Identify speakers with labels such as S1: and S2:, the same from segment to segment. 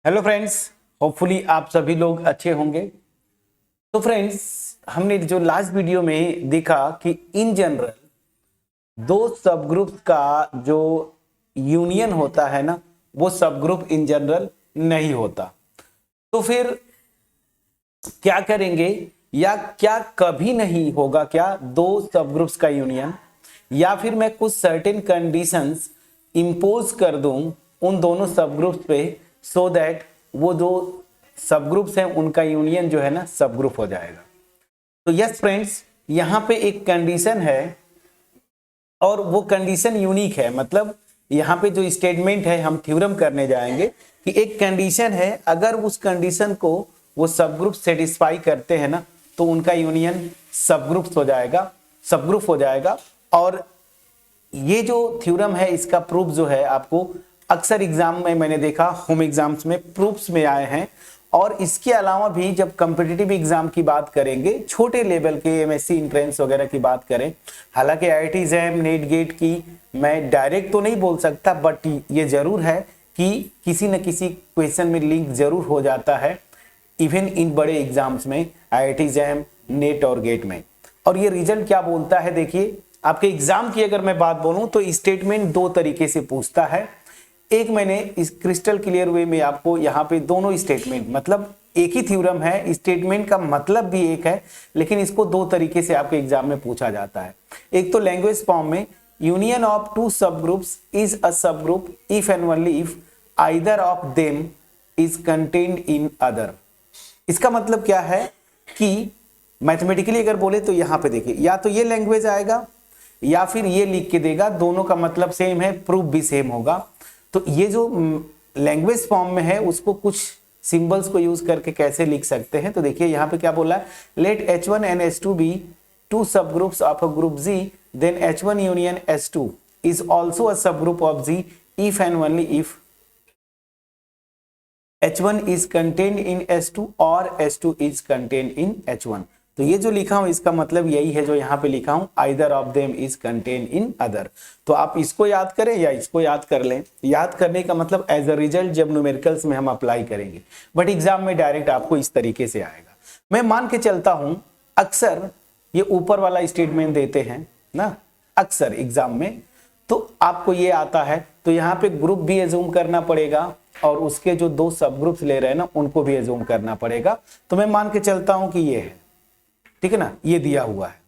S1: Hello friends, hopefully आप सभी लोग अच्छे होंगे। तो फ्रेंड्स, हमने जो लास्ट वीडियो में देखा कि इन जनरल दो सब ग्रुप्स का जो यूनियन होता है ना, वो सब ग्रुप इन जनरल नहीं होता। तो फिर क्या करेंगे, या क्या कभी नहीं होगा क्या दो सब ग्रुप्स का यूनियन, या फिर मैं कुछ सर्टेन कंडीशंस इंपोज कर दूं उन दोनों सब ग्रुप्स पे, सो दैट वो जो सब ग्रुप्स हैं उनका यूनियन जो है ना सब ग्रुप हो जाएगा। तो यस फ्रेंड्स, यहाँ पे एक कंडीशन है और वो कंडीशन यूनिक है। मतलब यहाँ पे जो स्टेटमेंट है, हम थ्योरम करने जाएंगे कि एक कंडीशन है, अगर उस कंडीशन को वो सब ग्रुप सेटिस्फाई करते हैं ना, तो उनका यूनियन सब ग्रुप हो जाएगा। और ये जो थ्योरम है, इसका प्रूफ जो है आपको अक्सर एग्जाम में मैंने देखा, होम एग्जाम्स में प्रूफ्स में आए हैं। और इसके अलावा भी जब कॉम्पिटिटिव एग्जाम की बात करेंगे, छोटे लेवल के एमएससी एंट्रेंस वगैरह की बात करें, हालांकि आईआईटी जैम नेट गेट की मैं डायरेक्ट तो नहीं बोल सकता, बट ये जरूर है कि किसी न किसी क्वेश्चन में लिंक जरूर हो जाता है, इवन इन बड़े एग्जाम्स में, आईआईटी जैम, नेट और गेट में। और ये रिजल्ट क्या बोलता है, देखिए आपके एग्जाम की अगर मैं बात बोलूं तो स्टेटमेंट दो तरीके से पूछता है। एक मैंने इस क्रिस्टल क्लियर वे में आपको यहाँ पे दोनों स्टेटमेंट, मतलब एक ही थ्योरम है, स्टेटमेंट का मतलब भी एक है, लेकिन इसको दो तरीके से आपके एग्जाम में पूछा जाता है। एक तो लैंग्वेज फॉर्म में, यूनियन ऑफ टू सब ग्रुप्स इज अ सब group if and only if either of them is contained in other. इसका मतलब क्या है कि मैथमेटिकली अगर बोले तो यहाँ पे देखिए, या तो ये लैंग्वेज आएगा या फिर ये लिख के देगा, दोनों का मतलब सेम है, प्रूफ भी सेम होगा। तो ये जो लैंग्वेज फॉर्म में है उसको कुछ सिंबल्स को यूज करके कैसे लिख सकते हैं, तो देखिए यहाँ पे क्या बोला है, let H1 and H2 be two subgroups of a group Z, then H1 union H2 is also a subgroup of Z if and only if H1 is contained in H2 और H2 is contained in H1। तो ये जो लिखा हूं इसका मतलब यही है जो यहाँ पे लिखा हूं, either of them is contained in other। तो आप इसको याद करें या इसको याद कर लें, याद करने का मतलब एज अ रिजल्ट जब न्यूमेरिकल्स में हम अप्लाई करेंगे, बट एग्जाम में डायरेक्ट आपको इस तरीके से आएगा। मैं मान के चलता हूं अक्सर ये ऊपर वाला स्टेटमेंट देते हैं ना अक्सर एग्जाम में, तो आपको ये आता है, तो यहाँ पे ग्रुप भी एज्यूम करना पड़ेगा और उसके जो दो सब ग्रुप्स ले रहे हैं ना उनको भी एज्यूम करना पड़ेगा। तो मैं मान के चलता हूं कि ये है, ठीक है ना, ये दिया हुआ है।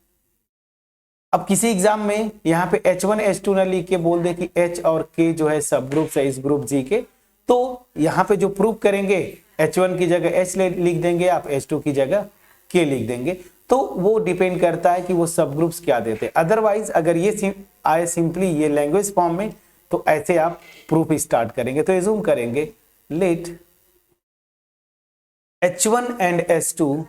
S1: अब किसी एग्जाम में यहाँ पे H1 H2 ना लिख के बोल दे कि H और K जो है सब ग्रुप्स है इस ग्रुप G के, तो यहाँ पे जो प्रूव करेंगे H1 की जगह H लिख देंगे आप, H2 की जगह K लिख देंगे। तो वो डिपेंड करता है कि वो सब ग्रुप्स क्या देते हैं। अदरवाइज अगर ये आए सिंपली ये लैंग्वेज फॉर्म में, तो ऐसे आप प्रूफ स्टार्ट करेंगे। तो एज्यूम करेंगे late H1 and H2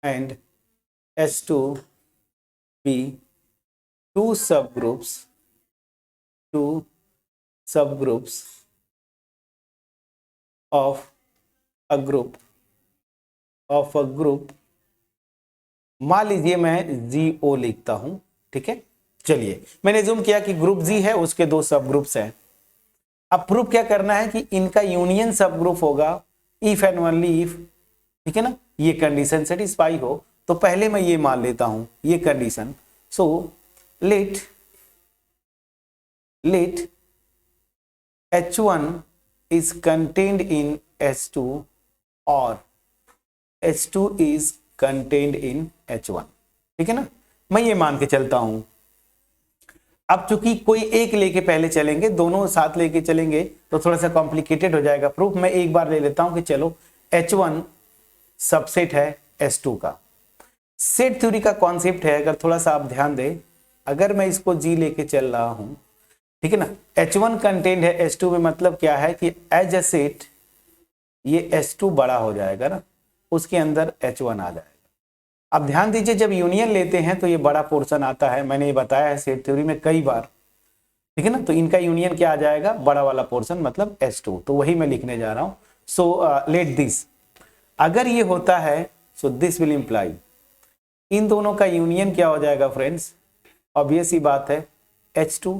S1: and H2 be two subgroups of a group मान लीजिए मैं GO लिखता हूं, ठीक है। चलिए मैंने जूम किया कि ग्रुप G है, उसके दो सब ग्रुप्स हैं। अब प्रूफ क्या करना है कि इनका यूनियन सब ग्रुप होगा इफ एंड ओनली इफ, ठीक है ना, ये कंडीशन सेटिस्फाई हो। तो पहले मैं ये मान लेता हूं ये condition. So let H1 is contained in H2 और H2 is contained in H1, ठीक है ना, मैं ये मान के चलता हूं। अब चूंकि कोई एक लेके पहले चलेंगे, दोनों साथ लेके चलेंगे तो थोड़ा सा कॉम्प्लिकेटेड हो जाएगा प्रूफ। मैं एक बार ले लेता हूं कि चलो H1 सबसेट है S2 का। सेट थ्योरी का कॉन्सेप्ट है, अगर थोड़ा सा आप ध्यान दें, अगर मैं इसको G लेके चल रहा हूं, ठीक है ना, H1 कंटेंट है S2 में, मतलब क्या है कि एज अ सेट ये S2 बड़ा हो जाएगा ना, उसके अंदर H1 आ जाएगा। अब ध्यान दीजिए जब यूनियन लेते हैं तो ये बड़ा पोर्शन आता है, मैंने ये बताया है सेट थ्योरी में कई बार, ठीक है ना। तो इनका यूनियन क्या आ जाएगा, बड़ा वाला पोर्शन, मतलब S2। तो वही मैं लिखने जा रहा हूं। सो लेट दिस, अगर ये होता है सो दिस विल इंप्लाई, इन दोनों का यूनियन क्या हो जाएगा फ्रेंड्स, ऑब्वियस ही बात है H2।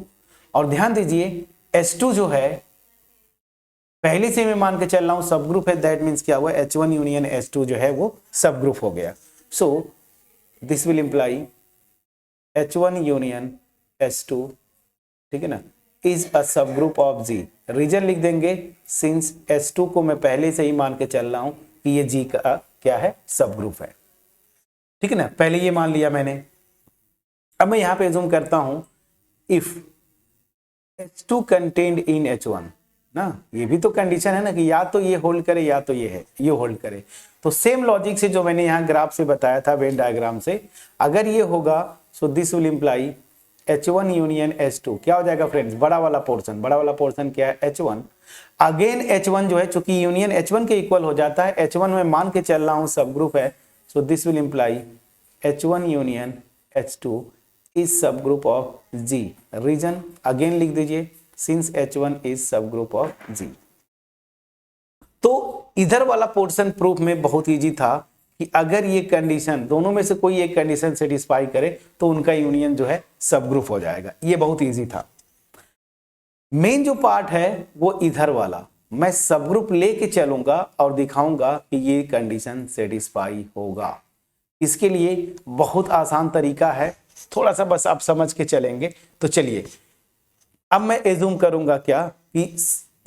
S1: और ध्यान दीजिए H2 जो है पहले से मैं मान के चल रहा हूं सब ग्रुप है, दैट मीन्स क्या हुआ, H1 यूनियन H2 जो है वो सब ग्रुप हो गया। सो this will imply H1 union H2, ठीक है ना, is a subgroup of G। Reason लिख देंगे, सिंस H2 को मैं पहले से ही मान के चल रहा हूं कि ये G का क्या है, सब ग्रुप है, ठीक है ना, पहले ये मान लिया मैंने। अब मैं यहां पे अज्यूम करता हूं if H2 contained in H1 ना, ये भी तो कंडीशन है ना कि या तो ये होल्ड करे या तो ये है ये होल्ड करे। तो सेम लॉजिक से जो मैंने यहाँ ग्राफ से बताया था, वेन डायग्राम से, अगर ये होगा सो this will imply H1 union H2 क्या हो जाएगा फ्रेंड्स, बड़ा वाला पोर्शन क्या है, H1। अगेन H1 जो है चूंकि यूनियन H1 के इक्वल हो जाता है, H1 में मान के चल रहा हूं सब ग्रुप है, so this will imply H1 union H2 is subgroup of G। Reason again लिख दीजिए, since H1 is subgroup of G। तो इधर वाला पोर्शन प्रूफ में बहुत इजी था कि अगर ये कंडीशन दोनों में से कोई एक कंडीशन सेटिस्फाई करे तो उनका यूनियन जो है सब ग्रुप हो जाएगा, ये बहुत इजी था। मेन जो पार्ट है वो इधर वाला, मैं सब ग्रुप लेके चलूंगा और दिखाऊंगा कि ये कंडीशन सेटिस्फाई होगा। इसके लिए बहुत आसान तरीका है, थोड़ा सा बस आप समझ के चलेंगे। तो चलिए अब मैं एज्यूम करूंगा क्या कि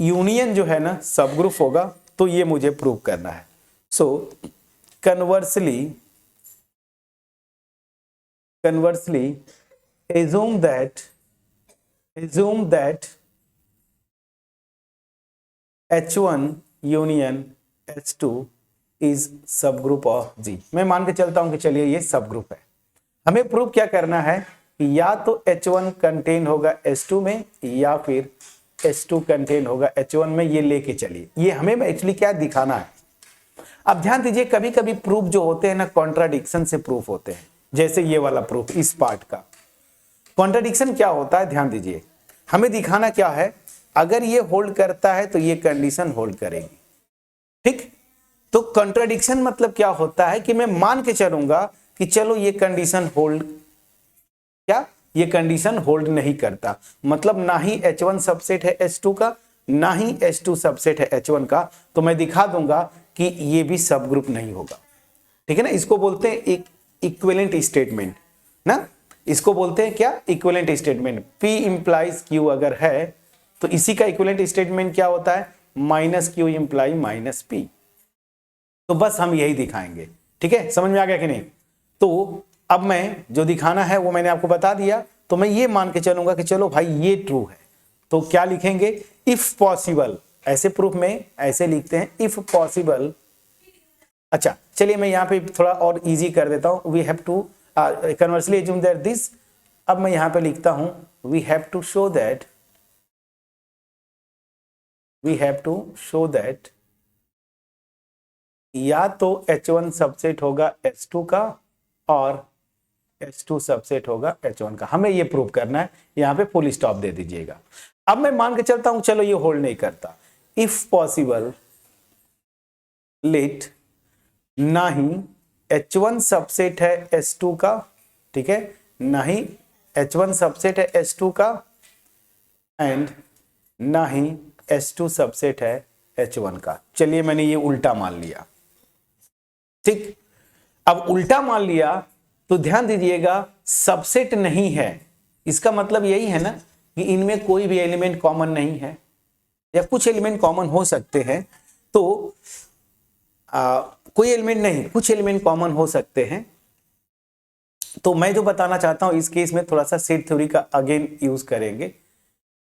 S1: यूनियन जो है ना सब ग्रुप होगा, तो ये मुझे प्रूव करना है। So conversely assume that H1 union H2 is subgroup of G। मैं मान के चलता हूं कि चलिए ये सब ग्रुप है। हमें प्रूव क्या करना है कि या तो H1 कंटेन होगा H2 में या फिर H2 कंटेन होगा H1 में, ये लेके चलिए। ये हमें एक्चुअली क्या दिखाना है। अब ध्यान दीजिए, कभी कभी प्रूफ जो होते हैं ना कॉन्ट्राडिक्शन से प्रूफ होते हैं, जैसे ये वाला प्रूफ इस पार्ट का। कॉन्ट्राडिक्शन क्या होता है, ध्यान दीजिए, हमें दिखाना क्या है, अगर ये होल्ड करता है तो ये कंडीशन होल्ड करेगी, ठीक। तो कॉन्ट्राडिक्शन मतलब क्या होता है कि मैं मान के चलूंगा कि चलो ये कंडीशन होल्ड, क्या ये कंडीशन होल्ड नहीं करता, मतलब ना ही H1 सबसेट है H2 का, ना ही H2 सबसेट है H1 का, तो मैं दिखा दूंगा कि ये भी सब ग्रुप नहीं होगा, ठीक है ना। इसको बोलते हैं एक इक्विवेलेंट स्टेटमेंट ना, इसको बोलते हैं क्या, equivalent statement. P implies Q अगर है तो इसी का इक्विवेलेंट स्टेटमेंट क्या होता है, minus Q imply minus P। तो बस हम यही दिखाएंगे, ठीक है, समझ में आ गया कि नहीं। तो अब मैं जो दिखाना है वो मैंने आपको बता दिया, तो मैं ये मान के चलूंगा कि चलो भाई ये ट्रू है, तो क्या लिखेंगे, इफ पॉसिबल। ऐसे प्रूफ में ऐसे लिखते हैं, इफ पॉसिबल। अच्छा चलिए मैं यहाँ पे थोड़ा और इजी कर देता हूँ, we have to conversely assume that this. अब मैं यहाँ पे लिखता हूँ we have to show that या तो H1 सबसेट होगा H2 का और H2 सबसेट होगा H1 का, हमें ये प्रूव करना है। यहाँ पे फुल स्टॉप दे दीजिएगा। अब मैं मान के चलता हूं चलो ये होल्ड नहीं करता, इफ पॉसिबल लेट ना ही H1 सबसेट है H2 का, ठीक है, ना ही H1 सबसेट है H2 का एंड ना ही H2 सबसेट है H1 का। चलिए मैंने ये उल्टा मान लिया, ठीक। अब उल्टा मान लिया तो ध्यान दीजिएगा सबसेट नहीं है, इसका मतलब यही है ना कि इनमें कोई भी एलिमेंट कॉमन नहीं है, या कुछ एलिमेंट कॉमन हो सकते हैं। तो कोई एलिमेंट नहीं, कुछ एलिमेंट कॉमन हो सकते हैं। तो मैं जो बताना चाहता हूं इस केस में थोड़ा सा सेट थ्योरी का अगेन यूज करेंगे।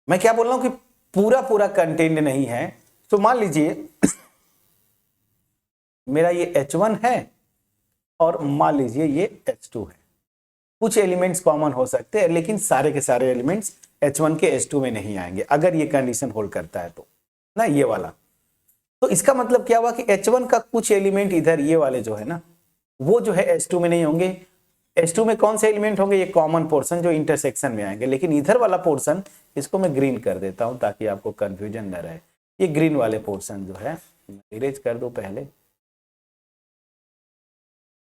S1: मैं क्या बोल रहा हूं कि पूरा कंटेंट नहीं है। तो मान लीजिए मेरा ये H1 है और मान लीजिए ये H2 है, कुछ एलिमेंट्स कॉमन हो सकते हैं लेकिन सारे के सारे एलिमेंट्स H1 के H2 में नहीं आएंगे अगर ये कंडीशन होल्ड करता है तो ना, ये वाला। तो इसका मतलब क्या हुआ कि H1 का कुछ एलिमेंट इधर ये वाले जो है ना वो जो है H2 में नहीं होंगे। H2 में कौन से एलिमेंट होंगे, ये कॉमन पोर्शन जो इंटरसेक्शन में आएंगे। लेकिन इधर वाला पोर्शन, इसको मैं ग्रीन कर देता हूं ताकि आपको कंफ्यूजन न रहे। ये ग्रीन वाले पोर्शन जो है इरेज कर दो पहले,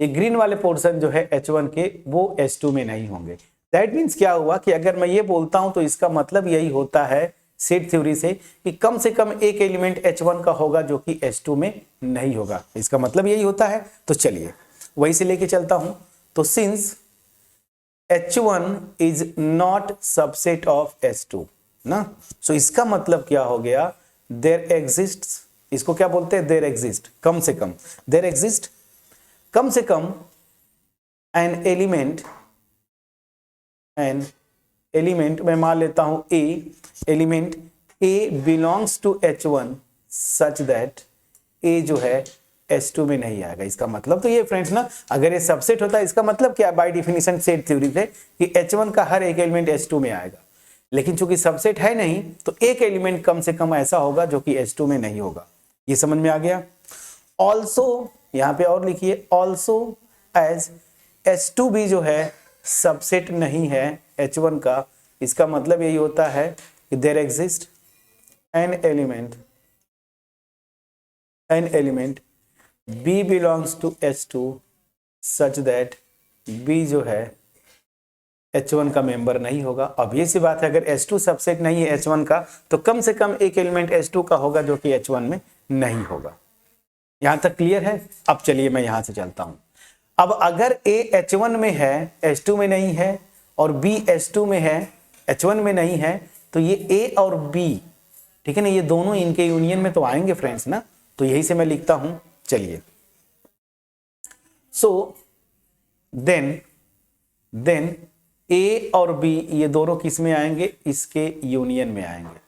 S1: ये ग्रीन वाले पोर्शन जो है H1 के वो H2 में नहीं होंगे। दैट मीन्स क्या हुआ कि अगर मैं ये बोलता हूं तो इसका मतलब यही होता है सेट थ्योरी से कि कम से कम एक एलिमेंट H1 का होगा जो कि H2 में नहीं होगा। इसका मतलब यही होता है। तो चलिए वही से लेके चलता हूं। तो since H1 is not subset of H2 ना, सो इसका मतलब क्या हो गया, देयर एग्जिस्ट, इसको क्या बोलते हैं, देयर एग्जिस्ट, कम से कम, देयर एग्जिस्ट कम से कम एन एलिमेंट मैं मान लेता हूं A, element A belongs to H1 such that A जो है H2 में नहीं आएगा। इसका मतलब तो ये फ्रेंड्स ना, अगर ये सबसेट होता है इसका मतलब क्या, बाय डिफिनीशन सेट थ्योरी से कि H1 का हर एक एलिमेंट H2 में आएगा, लेकिन चूंकि सबसेट है नहीं तो एक एलिमेंट कम से कम ऐसा होगा जो कि H2 में नहीं होगा। ये समझ में आ गया। ऑल्सो यहां पे और लिखिए, ऑल्सो एज H2 भी जो है सबसेट नहीं है H1 का, इसका मतलब यही होता है कि there exist an element B belongs to H2 such that B जो है H1 का मेंबर नहीं होगा। अब ये सी बात है, अगर H2 सबसेट नहीं है H1 का तो कम से कम एक एलिमेंट H2 का होगा जो कि H1 में नहीं होगा। यहां तक क्लियर है। अब चलिए मैं यहां से चलता हूं। अब अगर A H1 में है H2 में नहीं है और B H2 में है H1 में नहीं है, तो ये A और B, ठीक है ना, ये दोनों इनके यूनियन में तो आएंगे फ्रेंड्स ना, तो यही से मैं लिखता हूं। चलिए सो देन A और B ये दोनों किस में आएंगे, इसके यूनियन में आएंगे।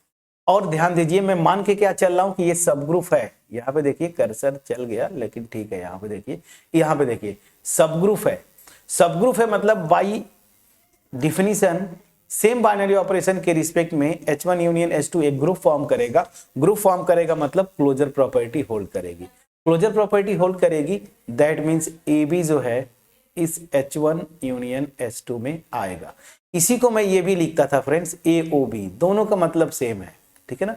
S1: और ध्यान दीजिए मैं मान के क्या चल रहा हूं कि ये सब ग्रुप है। यहां पे देखिए कर्सर चल गया लेकिन ठीक है, यहां पे देखिए सब ग्रुप है। सब ग्रुप है मतलब by definition same binary operation के रिस्पेक्ट में H1 यूनियन H2 एक ग्रुप फॉर्म करेगा। ग्रुप फॉर्म करेगा मतलब क्लोजर प्रॉपर्टी होल्ड करेगी। क्लोजर प्रॉपर्टी होल्ड करेगी दैट मींस AB जो है इस H1 यूनियन H2 में आएगा। इसी को मैं ये भी लिखता था फ्रेंड्स AOB, दोनों का मतलब सेम है, ठीक है ना।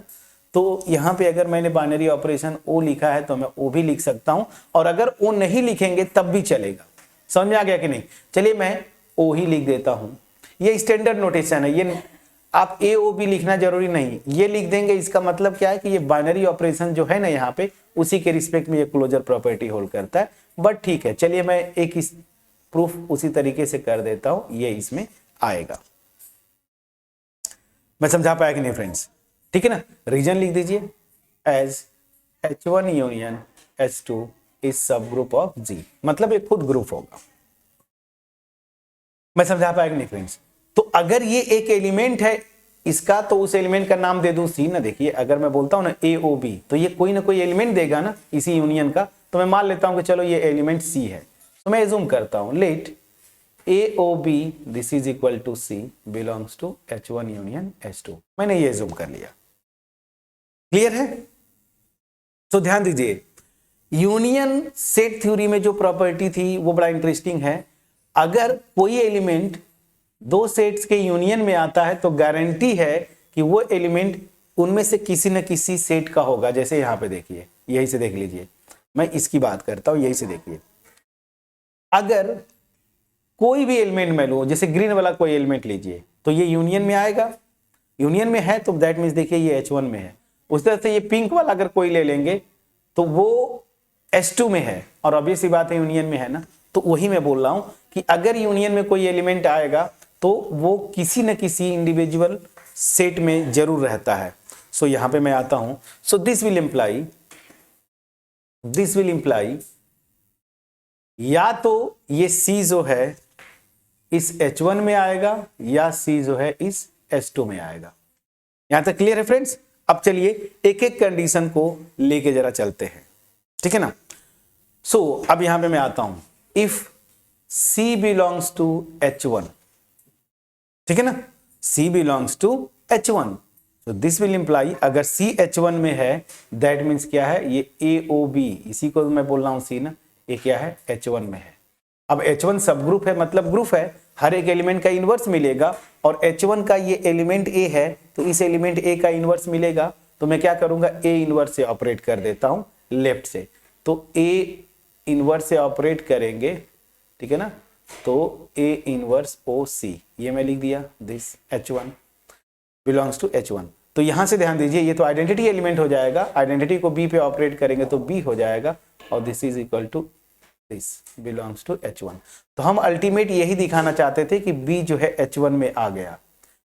S1: तो यहां पे अगर मैंने बाइनरी ऑपरेशन O लिखा है तो मैं O भी लिख सकता हूं, और अगर O नहीं लिखेंगे तब भी चलेगा। समझ में आ गया कि नहीं। चलिए मैं O ही लिख देता हूं। ये स्टैंडर्ड नोटेशन है, ये आप AOB लिखना जरूरी नहीं, ये लिख देंगे। इसका मतलब क्या है कि ये बाइनरी ऑपरेशन जो है ना यहाँ पे उसी के रिस्पेक्ट में ये क्लोजर प्रॉपर्टी होल्ड करता है। बट ठीक है, चलिए मैं एक प्रूफ उसी तरीके से कर देता हूं, ये इसमें आएगा। मैं समझा पाया कि नहीं फ्रेंड्स, ठीक है ना। रीजन लिख दीजिए, as H1 union H2 is subgroup of G, मतलब एक खुद ग्रुप होगा। मैं समझा पाया कि नहीं फ्रेंड्स। तो अगर ये एक एलिमेंट है इसका तो उस एलिमेंट का नाम दे दूं C ना। देखिए अगर मैं बोलता हूं ना AOB तो ये कोई ना कोई एलिमेंट देगा ना इसी यूनियन का, तो मैं मान लेता हूं कि चलो ये एलिमेंट C है। तो मैं एज्यूम करता हूं let AOB this is equal to C belongs to H1 union H2। मैंने ये एज्यूम कर लिया। क्लियर है। तो ध्यान दीजिए यूनियन सेट थ्योरी में जो प्रॉपर्टी थी वो बड़ा इंटरेस्टिंग है। अगर कोई एलिमेंट दो सेट्स के यूनियन में आता है तो गारंटी है कि वो एलिमेंट उनमें से किसी न किसी सेट का होगा। जैसे यहां पे देखिए, यही से देख लीजिए, मैं इसकी बात करता हूं, यही से देखिए। अगर कोई भी एलिमेंट मैं लूं, जैसे ग्रीन वाला कोई एलिमेंट लीजिए, तो ये यूनियन में आएगा। यूनियन में है तो दैट मीन्स देखिए ये H1 में है। उस तरह से ये पिंक वाला अगर कोई ले लेंगे तो वो H2 में है, और ऑब्वियस सी बात है यूनियन में है ना। तो वही मैं बोल रहा हूं कि अगर यूनियन में कोई एलिमेंट आएगा तो वो किसी न किसी इंडिविजुअल सेट में जरूर रहता है। सो यहां पे मैं आता हूं। सो दिस विल इंप्लाई या तो ये C जो है इस H1 में आएगा या C जो है इस H2 में आएगा। यहां तक क्लियर है फ्रेंड्स। अब चलिए एक एक कंडीशन को लेके जरा चलते हैं, ठीक है ना। सो अब यहां पे मैं आता हूं, if C belongs to H1, ठीक है ना, C बिलोंग्स टू H1, तो दिस विल इंप्लाई अगर C H1 में है दैट मीन्स क्या है, ये AOB, इसी को मैं बोल रहा हूं C ना, ये क्या है H1 में है। अब H1 सब ग्रुप है मतलब ग्रुप है, हर एक एलिमेंट का इनवर्स मिलेगा, और H1 का ये एलिमेंट A है तो इस एलिमेंट A का इनवर्स मिलेगा। तो मैं क्या करूंगा, A इनवर्स से ऑपरेट कर देता हूं लेफ्ट से। तो A इनवर्स से ऑपरेट करेंगे, ठीक है ना, तो A इनवर्स OC ये मैं लिख दिया, this H1 belongs to H1। तो यहां से ध्यान दीजिए, ये तो आइडेंटिटी एलिमेंट हो जाएगा, आइडेंटिटी को बी पे ऑपरेट करेंगे तो बी हो जाएगा, और this is equal to this belongs to H1। तो हम अल्टीमेट यही दिखाना चाहते थे कि बी जो है H1 में आ गया,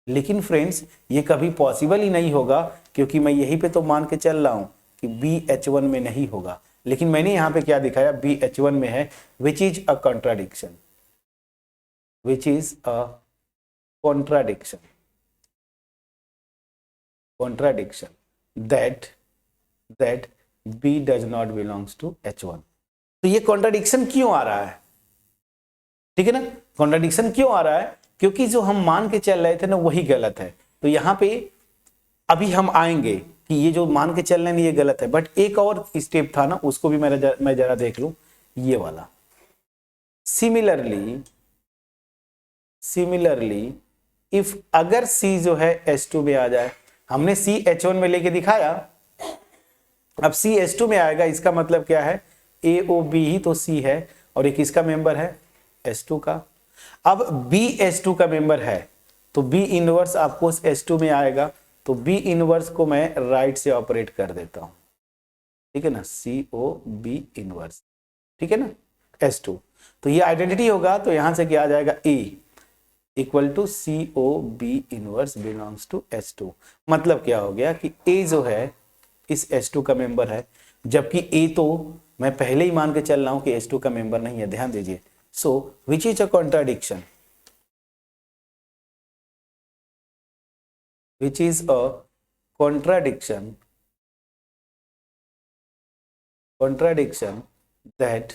S1: लेकिन फ्रेंड्स ये कभी पॉसिबल ही नहीं होगा, क्योंकि मैं यही पे तो मान के चल रहा हूं कि बी H1 में नहीं होगा। लेकिन मैंने यहां पे क्या दिखाया, बी H1 में है, विच is a contradiction, which is a contradiction, contradiction that B does not belongs to H1। तो ये कॉन्ट्राडिक्शन क्यों आ रहा है, ठीक है ना, कॉन्ट्राडिक्शन क्यों आ रहा है, क्योंकि जो हम मान के चल रहे थे ना वही गलत है। तो यहां पे अभी हम आएंगे कि ये जो मान के चल रहे हैं ये गलत है, बट एक और स्टेप था ना, उसको भी मैं जरा देख लूं, ये वाला। सिमिलरली इफ अगर C जो है H2 में आ जाए, हमने C H1 में लेके दिखाया, अब C H2 में आएगा, इसका मतलब क्या है, AOB ही तो C है, और एक इसका मेंबर है H2 का। अब B H2 का मेंबर है, तो B इनवर्स आपको H2 में आएगा, तो B इनवर्स को मैं राइट से ऑपरेट कर देता हूं, ठीक है ना, COB इनवर्स, ठीक है ना, H2। तो ये आइडेंटिटी होगा, तो यहां से क्या आ जाएगा, A equal to COB inverse belongs to H2। मतलब क्या हो गया कि A जो है इस H2 का मेंबर है, जबकि A तो मैं पहले ही मान के चल रहा हूं कि H2 का मेंबर नहीं है, ध्यान दीजिए। So which is a contradiction, which is a contradiction that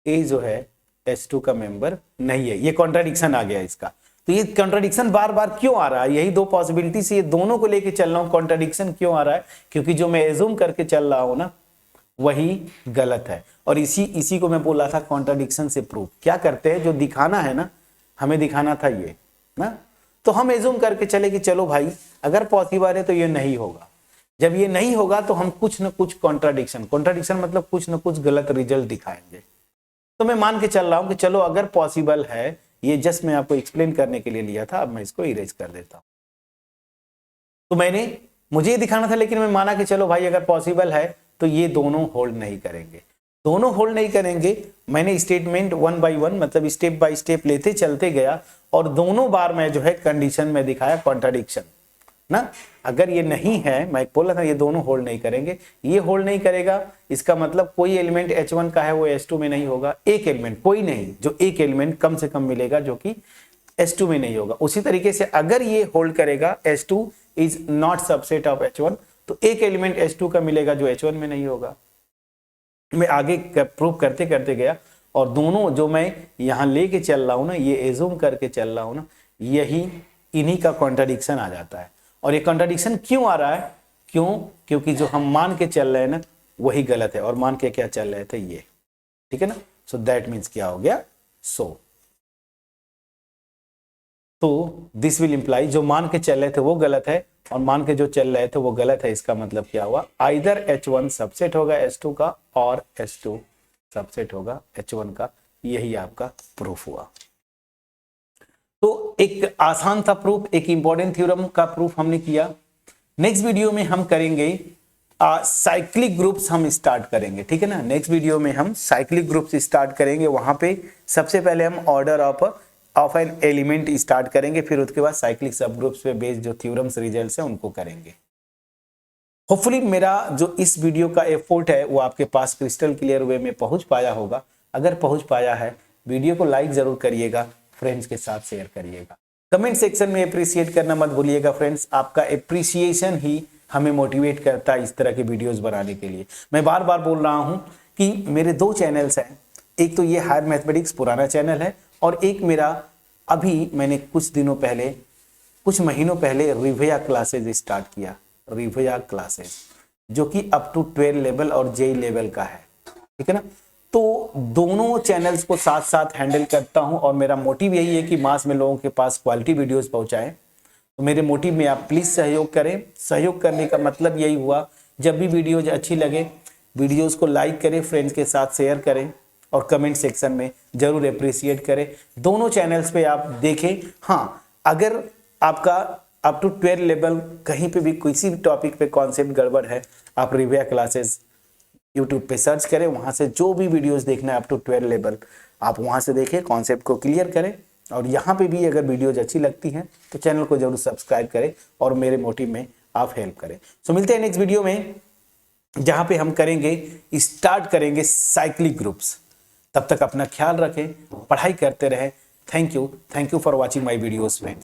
S1: A जो है H2 का मेंबर नहीं है, ये कॉन्ट्राडिक्शन आ गया इसका। तो ये कॉन्ट्राडिक्शन बार बार क्यों आ रहा है, यही दो पॉसिबिलिटी से ये दोनों को लेके चल रहा हूं, कॉन्ट्राडिक्शन क्यों आ रहा है, क्योंकि जो मैं एज्यूम करके चल रहा हूं ना वही गलत है। और इसी को मैं बोला था कॉन्ट्राडिक्शन से प्रूफ क्या करते हैं, जो दिखाना है ना, हमें दिखाना था ये ना, तो हम एज्यूम करके चले कि चलो भाई अगर पॉसिबल है तो ये नहीं होगा। जब ये नहीं होगा तो हम कुछ ना कुछ कॉन्ट्राडिक्शन मतलब कुछ ना कुछ गलत रिजल्ट दिखाएंगे। तो मैं मान के चल रहा हूं कि चलो अगर पॉसिबल है, ये जस्ट मैं आपको एक्सप्लेन करने के लिए लिया था, अब मैं इसको इरेज कर देता हूं। तो मुझे ये दिखाना था, लेकिन मैं माना कि चलो भाई अगर पॉसिबल है तो ये दोनों होल्ड नहीं करेंगे, दोनों होल्ड नहीं करेंगे। मैंने स्टेटमेंट 1 बाय 1 मतलब स्टेप बाय स्टेप लेते चलते गया, और दोनों बार मैं जो है कंडीशन में दिखाया कॉन्ट्राडिक्शन ना। अगर ये नहीं है, मैं बोला था ये दोनों होल्ड नहीं करेंगे, ये होल्ड नहीं करेगा, इसका मतलब कोई एलिमेंट H1 का है वो H2 में नहीं होगा, एक एलिमेंट कोई नहीं, जो एक एलिमेंट कम से कम मिलेगा जो कि H2 में नहीं होगा। उसी तरीके से अगर ये होल्ड करेगा H2 is not subset of H1, तो एक एलिमेंट H2 का मिलेगा जो H1 में नहीं होगा। मैं आगे प्रूव करते करते गया, और दोनों जो मैं यहां लेके चल रहा हूं ना, ये एज्यूम करके चल रहा हूं ना, यही इन्हीं का कॉन्ट्राडिक्शन आ जाता है। और ये कॉन्ट्राडिक्शन क्यों आ रहा है, क्योंकि जो हम मान के चल रहे हैं ना वही गलत है, और मान के क्या चल रहे थे ये, ठीक है ना। सो दैट मीन्स क्या हो गया, तो दिस विल इंप्लाई जो मान के चल रहे थे वो गलत है, और मान के जो चल रहे थे वो गलत है। इसका मतलब क्या हुआ, आइदर H1 सबसेट होगा H2 का, और H2 सबसेट होगा H1 का। यही आपका प्रूफ हुआ। तो एक आसान था प्रूफ, एक इंपॉर्टेंट थ्योरम का प्रूफ हमने किया। नेक्स्ट वीडियो में हम करेंगे साइक्लिक ग्रुप्स हम स्टार्ट करेंगे, ठीक है ना। नेक्स्ट वीडियो में हम साइक्लिक ग्रुप्स स्टार्ट करेंगे, वहां पे सबसे पहले हम order of an element start करेंगे, फिर उसके बाद साइक्लिक सब ग्रुप्स पे बेस्ड जो थ्योरम्स रिजल्ट्स हैं उनको करेंगे। होपफुली मेरा जो इस वीडियो का एफर्ट है वो आपके पास क्रिस्टल क्लियर वे में पहुंच पाया होगा। अगर पहुंच पाया है, वीडियो को लाइक जरूर करिएगा, फ्रेंड्स के साथ शेयर करिएगा, कमेंट सेक्शन में अप्रिशिएट करना मत भूलिएगा फ्रेंड्स। आपका अप्रिसिएशन ही हमें मोटिवेट करता है इस तरह के वीडियोस बनाने के लिए। मैं बार बार बोल रहा हूं कि मेरे दो चैनल्स हैं, एक तो ये हायर मैथमेटिक्स पुराना चैनल है, और एक मेरा अभी मैंने कुछ महीनों पहले रिविया क्लासेज स्टार्ट किया, रिविया क्लासेज जो कि अप टू 12 लेवल और JEE लेवल का है, ठीक है ना। तो दोनों चैनल्स को साथ साथ हैंडल करता हूं, और मेरा मोटिव यही है कि मास में लोगों के पास क्वालिटी वीडियोस पहुंचाएं। तो मेरे मोटिव में आप प्लीज सहयोग करें। सहयोग करने का मतलब यही हुआ, जब भी वीडियोज अच्छी लगे वीडियोस को लाइक करें, फ्रेंड्स के साथ शेयर करें, और कमेंट सेक्शन में जरूर अप्रिशिएट करें। दोनों चैनल्स पे आप देखें। हाँ, अगर आपका अप टू 12 लेवल कहीं पे भी किसी भी टॉपिक पे कॉन्सेप्ट गड़बड़ है, आप रिव्या क्लासेस यूट्यूब पे सर्च करें, वहां से जो भी वीडियोस देखना है अप टू 12 लेवल आप वहां से देखें, कॉन्सेप्ट को क्लियर करें। और यहाँ पे भी अगर वीडियोज अच्छी लगती हैं तो चैनल को जरूर सब्सक्राइब करें और मेरे मोटिव में आप हेल्प करें। सो मिलते हैं नेक्स्ट वीडियो में, जहां पे हम स्टार्ट करेंगे साइक्लिक ग्रुप्स। तब तक अपना ख्याल रखें, पढ़ाई करते रहें। Thank you for watching my videos में।